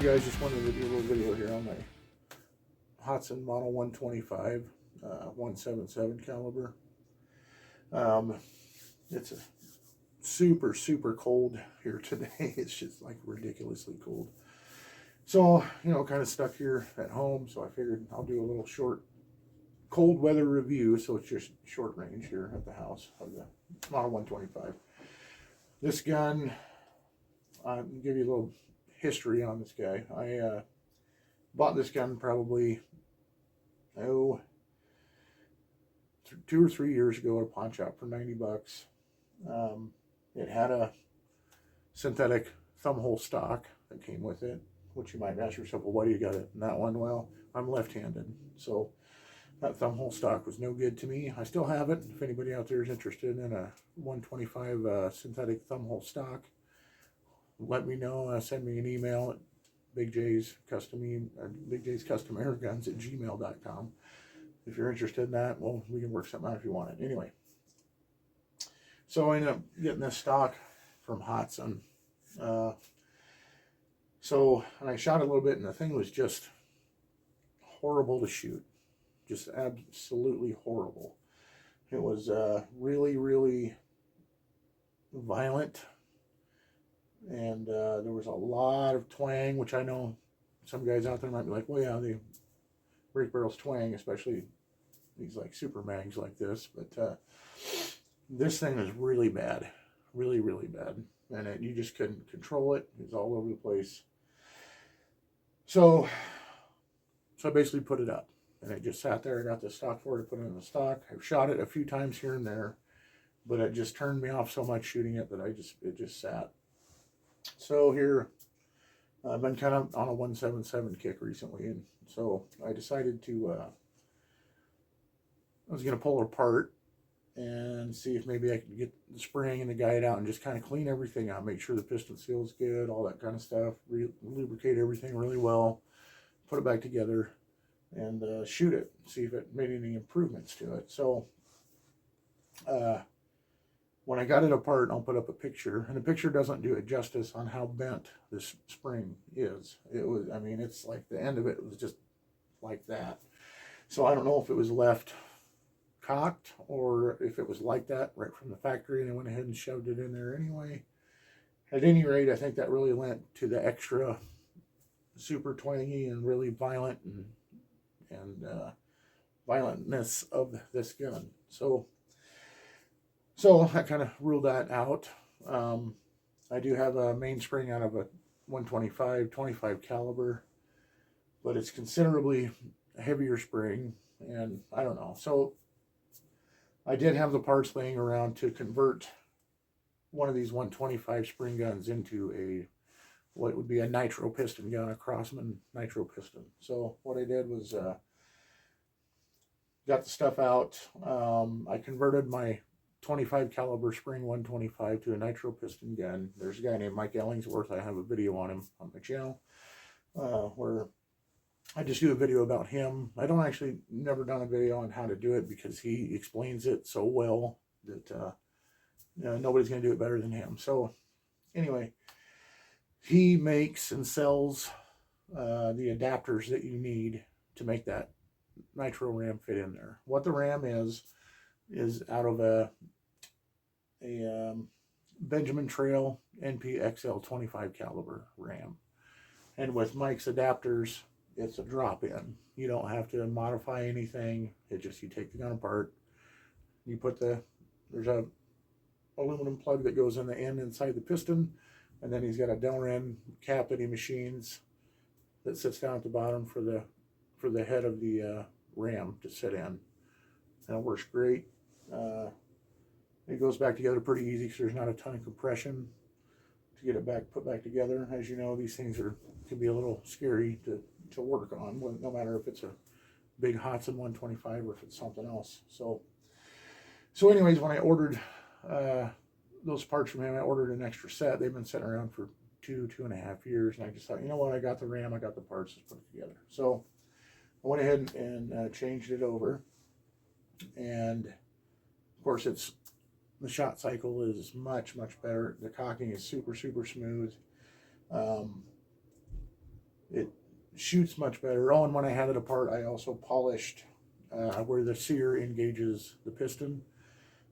you guys, just wanted to do a little video here on my Hatsan Model 125 177 caliber. It's a super cold here today. It's just like ridiculously cold. So, kind of stuck here at home, so I figured I'll do a little short cold weather review. So it's just short range here at the house of the Model 125. This gun, I'll give you a little history on this guy. I bought this gun probably 2 or 3 years ago at a pawn shop for 90 bucks. It had a synthetic thumb hole stock that came with it, which you might ask yourself, well, why do you got it in that one? Well, I'm left-handed, so that thumb hole stock was no good to me. I still have it. If anybody out there is interested in a 125 synthetic thumb hole stock, let me know. Send me an email at BigJsCustom@gmail.com. If you're interested in that, well, we can work something out if you want it. Anyway, so I ended up getting this stock from Hatsan. And I shot a little bit, and the thing was just horrible to shoot. Just absolutely horrible. It was really violent. And there was a lot of twang, which I know some guys out there might be like, well, yeah, the brake barrels twang, especially these like super mags like this. But this thing was really bad, really bad, and you just couldn't control it. It was all over the place. So I basically put it up, and it just sat there. I got the stock for it, put it in the stock. I've shot it a few times here and there, but it just turned me off so much shooting it that it just sat. So here, I've been kind of on a 177 kick recently, and so I decided to, I was going to pull it apart and see if maybe I could get the spring and the guide out and just kind of clean everything out, make sure the piston seal's good, all that kind of stuff, lubricate everything really well, put it back together, and shoot it, see if it made any improvements to it. So, when I got it apart, I'll put up a picture, and the picture doesn't do it justice on how bent this spring is. It was, I mean, it's like the end of it was just like that. So I don't know if it was left cocked or if it was like that right from the factory and they went ahead and shoved it in there anyway. At any rate, I think that really lent to the extra super twangy and really violent and violentness of this gun. So I kind of ruled that out. I do have a mainspring out of a 125 25 caliber, but it's considerably a heavier spring, and I don't know. So I did have the parts laying around to convert one of these 125 spring guns into what would be a Nitro piston gun, a Crossman Nitro piston. So what I did was got the stuff out. I converted my 25 caliber spring 125 to a Nitro piston gun. There's a guy named Mike Ellingsworth. I have a video on him on my channel where I just do a video about him. I don't actually never done a video on how to do it because he explains it so well that nobody's going to do it better than him. So anyway, he makes and sells the adapters that you need to make that Nitro ram fit in there. What the ram is out of a Benjamin Trail NP-XL 25 caliber ram. And with Mike's adapters, it's a drop-in. You don't have to modify anything. It just, you take the gun apart, you put there's a aluminum plug that goes in the end inside the piston, and then he's got a Delrin cap that he machines that sits down at the bottom for the head of the ram to sit in. And it works great. It goes back together pretty easy because there's not a ton of compression to get it put back together. As you know, these things can be a little scary to work on, no matter if it's a big Hatsan 125 or if it's something else. So anyways, when I ordered those parts from him, I ordered an extra set. They've been sitting around for 2.5 years, and I just thought, you know what, I got the ram, I got the parts, let's put it together. So I went ahead and changed it over, and of course the shot cycle is much better. The cocking is super smooth. it shoots much better. Oh, and when I had it apart, I also polished where the sear engages the piston,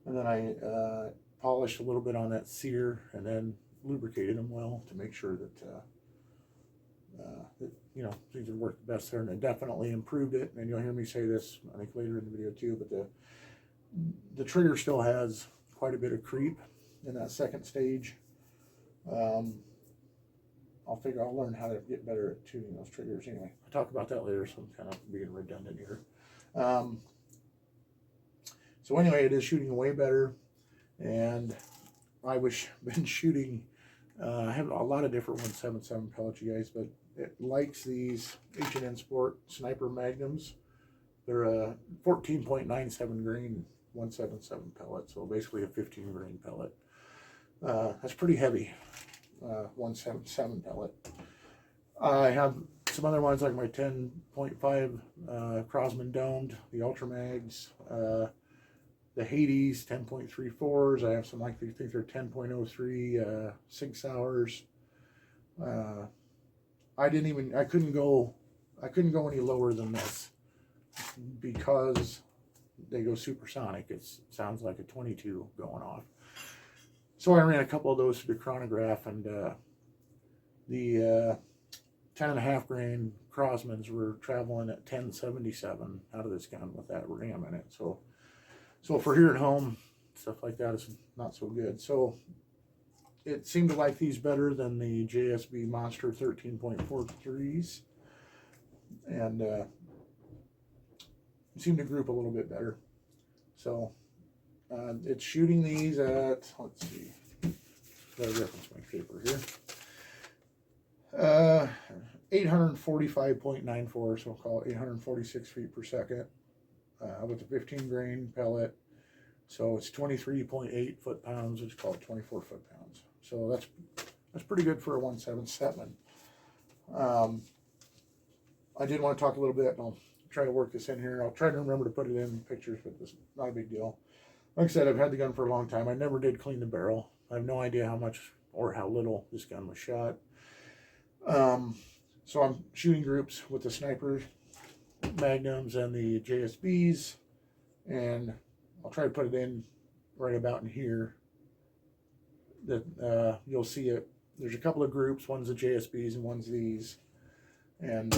and then I polished a little bit on that sear, and then lubricated them well to make sure that, you know, things would work the best there. And it definitely improved it. And you'll hear me say this, I think, later in the video too. But the trigger still has quite a bit of creep in that second stage. I'll learn how to get better at tuning those triggers. Anyway, I'll talk about that later, so I'm kind of being redundant here. So anyway, it is shooting way better, and I wish been shooting. I have a lot of different 177 pellets, you guys, but it likes these H&N Sport Sniper Magnums. They're a 14.97 grain 177 pellet, so basically a 15 grain pellet. That's pretty heavy. 177 pellet. I have some other ones like my 10.5 Crosman domed, the Ultra Mags, the Hades 10.34s. I have some like these things are 10.03 Sig Sauers. I couldn't go any lower than this because they go supersonic. It sounds like a 22 going off. So I ran a couple of those through the chronograph, and the 10.5 grain Crosmans were traveling at 1077 out of this gun with that ram in it. So for here at home, stuff like that is not so good. So it seemed to like these better than the JSB Monster 13.43s, and it seemed to group a little bit better. So it's shooting these at, let's see, got a reference my paper here. 845.94, so we'll call it 846 feet per second, with a 15 grain pellet. So it's 23.8 foot-pounds. Let's call it 24 foot-pounds. So that's pretty good for a 177. I did want to talk a little bit, and I'll try to work this in here. I'll try to remember to put it in pictures, but it's not a big deal. Like I said, I've had the gun for a long time. I never did clean the barrel. I have no idea how much or how little this gun was shot. So I'm shooting groups with the Sniper Magnums and the JSBs, and I'll try to put it in right about in here. That you'll see it. There's a couple of groups. One's the JSBs and one's these, and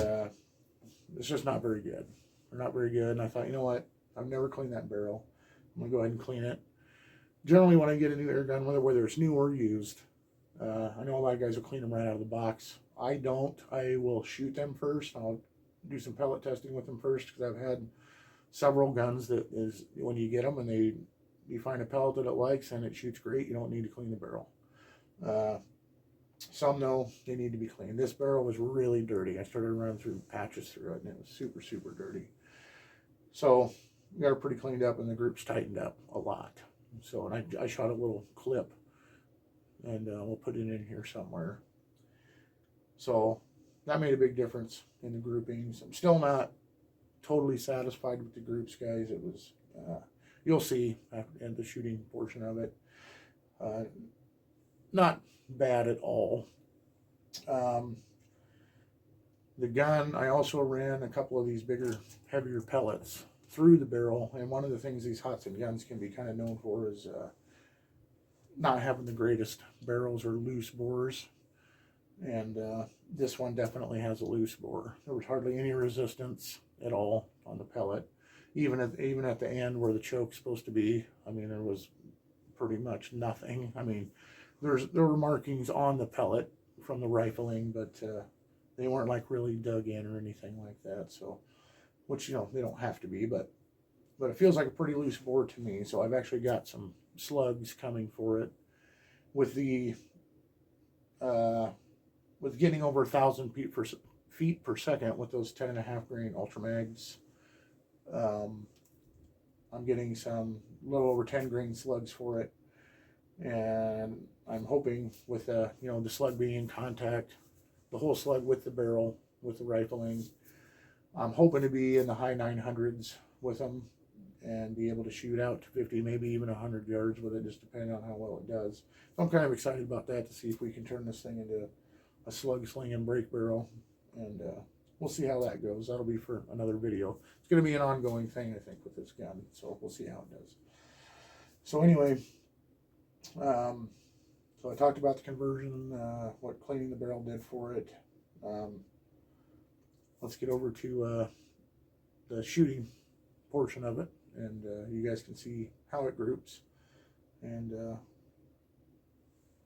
it's just not very good. They're not very good. And I thought, you know what? I've never cleaned that barrel. I'm gonna go ahead and clean it. Generally, when I get a new air gun, whether it's new or used, I know a lot of guys will clean them right out of the box. I don't. I will shoot them first. I'll do some pellet testing with them first, because I've had several guns that is, when you get them and you find a pellet that it likes and it shoots great, you don't need to clean the barrel. Some though, they need to be cleaned. This barrel was really dirty. I started running through patches through it, and it was super, super dirty. So we got it pretty cleaned up, and the group's tightened up a lot. So, and I shot a little clip, and we'll put it in here somewhere. So that made a big difference in the groupings. I'm still not totally satisfied with the groups, guys. It was, you'll see at the shooting portion of it, not bad at all. The gun, I also ran a couple of these bigger, heavier pellets through the barrel, and one of the things these Hatsan guns can be kind of known for is not having the greatest barrels or loose bores, and this one definitely has a loose bore. There was hardly any resistance at all on the pellet, even at the end where the choke's supposed to be. I mean, there was pretty much nothing. I mean, there were markings on the pellet from the rifling, but they weren't like really dug in or anything like that. So, which, you know, they don't have to be, but it feels like a pretty loose bore to me. So I've actually got some slugs coming for it with the with getting over 1,000 feet per second with those 10.5 grain Ultra Mags. I'm getting some little over 10 grain slugs for it, and I'm hoping with the slug being in contact, the whole slug with the barrel, with the rifling, I'm hoping to be in the high 900s with them and be able to shoot out to 50, maybe even 100 yards with it, just depending on how well it does. So I'm kind of excited about that, to see if we can turn this thing into a slug sling and break barrel. and we'll see how that goes. That'll be for another video. It's going to be an ongoing thing, I think, with this gun, so we'll see how it does. So anyway, so I talked about the conversion, what cleaning the barrel did for it. Let's get over to the shooting portion of it, and you guys can see how it groups, and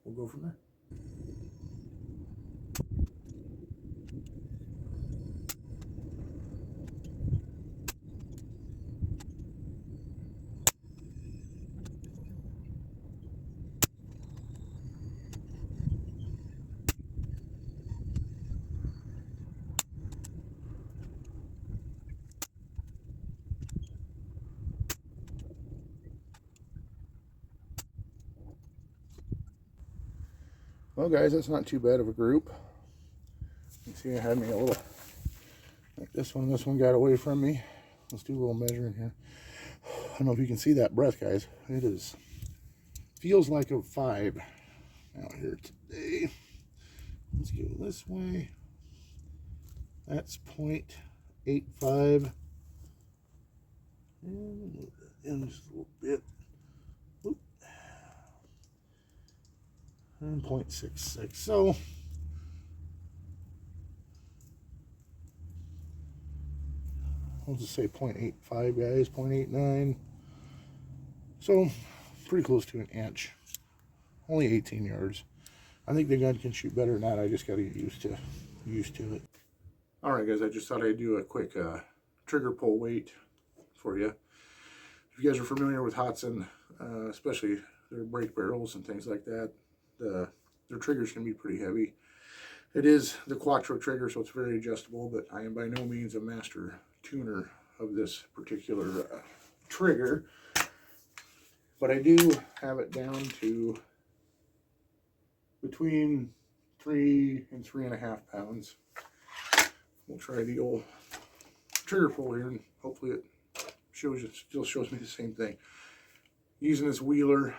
we'll go from there. Well, guys, that's not too bad of a group. You can see I had me a little, like this one got away from me. Let's do a little measuring here. I don't know if you can see that breath, guys. It is, feels like a 5 out here today. Let's go this way. That's 0.85. And move that in just a little bit. Oop. And 0.66. So I'll just say 0.85, guys, 0.89. So pretty close to an inch. Only 18 yards. I think the gun can shoot better than that. I just got to get used to it. All right, guys, I just thought I'd do a quick trigger pull weight for you. If you guys are familiar with Hatsan, especially their brake barrels and things like that, their triggers can be pretty heavy. It is the Quattro trigger, so it's very adjustable, but I am by no means a master tuner of this particular trigger. But I do have it down to between 3 and 3.5 pounds. We'll try the old trigger pull here, and hopefully it still shows me the same thing. Using this Wheeler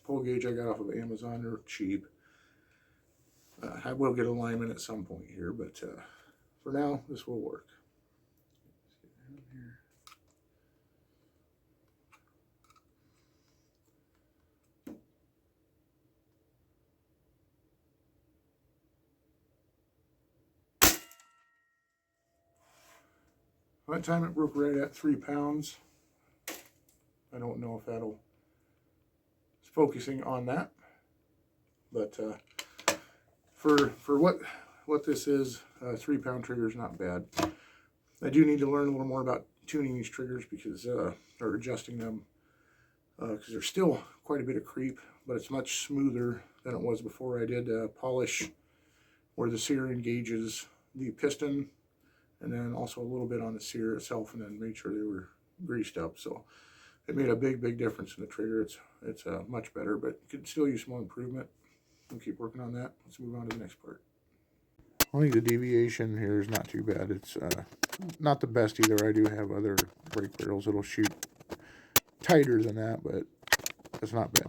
pull gauge I got off of Amazon. They're cheap. I will get alignment at some point here, but for now, this will work. By that time it broke right at 3 pounds. I don't know if that'll, it's focusing on that, but for what this is, 3 pound trigger is not bad. I do need to learn a little more about tuning these triggers because or adjusting them because there's still quite a bit of creep, but it's much smoother than it was before. I did polish where the sear engages the piston, and then also a little bit on the sear itself, and then made sure they were greased up. So it made a big difference in the trigger. It's much better, but could still use more improvement. We'll keep working on that. Let's move on to the next part. I think the deviation here is not too bad. It's not the best either. I do have other brake barrels that'll shoot tighter than that, but it's not bad.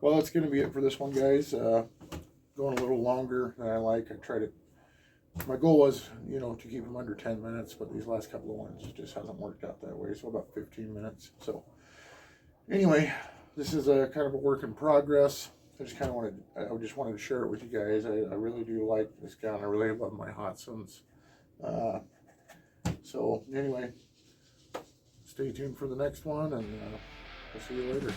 Well, that's going to be it for this one, guys. Going a little longer than I like. I tried to, my goal was, you know, to keep them under 10 minutes, but these last couple of ones just hasn't worked out that way. So about 15 minutes. So anyway, this is a kind of a work in progress. I just wanted to share it with you guys. I really do like this gun. I really love my Hatsans. So anyway, stay tuned for the next one, and I'll see you later.